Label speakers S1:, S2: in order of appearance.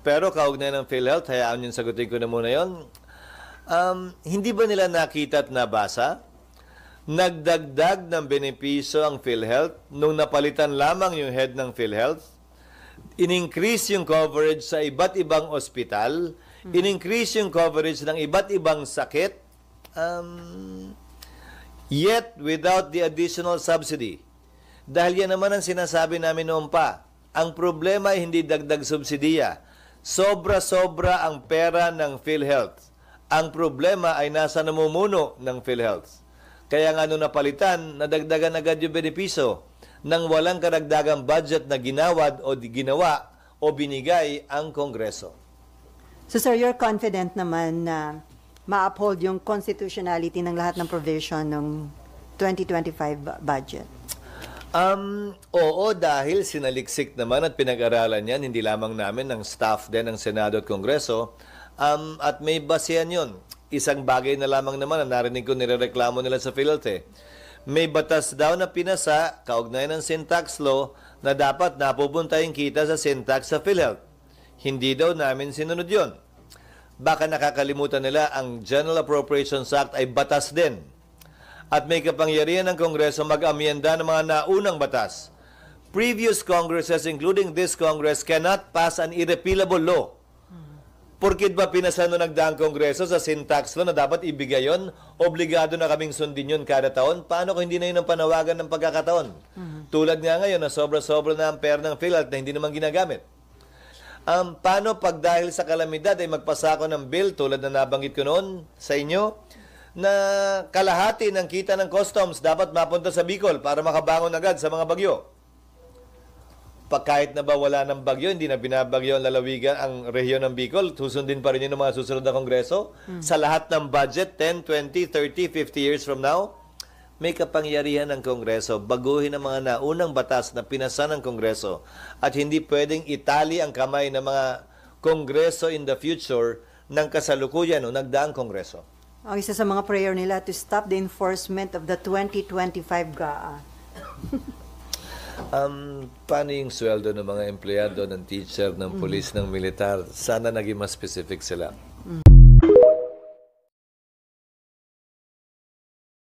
S1: Pero kaugnay ng PhilHealth, hayaan yung sagutin ko na muna yon. Hindi ba nila nakita at nabasa? Nagdagdag ng benepisyo ang PhilHealth nung napalitan lamang yung head ng PhilHealth. In-increase yung coverage sa iba't ibang ospital. In-increase yung coverage ng iba't ibang sakit. Yet, without the additional subsidy. Dahil yan naman ang sinasabi namin noon pa. Ang problema ay hindi dagdag subsidiya. Sobra-sobra ang pera ng PhilHealth. Ang problema ay nasa namumuno ng PhilHealth. Kaya nga nung napalitan, nadagdagan agad yung benepisyo nang walang karagdagang budget na ginawa o binigay ang Kongreso.
S2: So sir, you're confident naman na ma-uphold yung constitutionality ng lahat ng provision ng 2025 budget?
S1: Oo, dahil sinaliksik naman at pinag-aralan yan, hindi lamang namin, ng staff din ng Senado at Kongreso. At may basehan yun. Isang bagay na lamang naman na narinig ko nirereklamo nila sa PhilHealth. May batas daw na pinasa, kaugnay ng sin tax law, na dapat napupunta yung kita sa sin tax sa PhilHealth. Hindi daw namin sinunod yun. Baka nakakalimutan nila ang General Appropriations Act ay batas din. At may kapangyarihan ng Kongreso mag-amyenda ng mga naunang batas. Previous Congresses, including this Congress, cannot pass an irrepealable law. Porkit ba pinasa no nagdaang Kongreso sa sin tax law na dapat ibigay yon, obligado na kaming sundin yun kada taon? Paano kung hindi na yun ang panawagan ng pagkakataon? Tulad nga ngayon na sobra-sobra na ang pera ng PhilHealth na hindi naman ginagamit. Paano pag dahil sa kalamidad ay magpasako ng bill, tulad na nabanggit ko noon sa inyo, na kalahati ng kita ng customs dapat mapunta sa Bicol para makabangon agad sa mga bagyo? Kahit na ba wala ng bagyo, hindi na binabagyo ang lalawigan, ang rehiyon ng Bicol, susundin pa rin yun ng mga susunod na Kongreso. Sa lahat ng budget, 10, 20, 30, 50 years from now, may kapangyarihan ng Kongreso baguhin ang mga naunang batas na pinasa ng Kongreso at hindi pwedeng itali ang kamay ng mga Kongreso in the future ng kasalukuyan o nagdaang Kongreso.
S2: Ang isa sa mga prayer nila to stop the enforcement of the 2025 GAA.
S1: Paano yung sweldo ng mga empleyado, ng teacher, ng police, ng militar? Sana naging mas specific sila.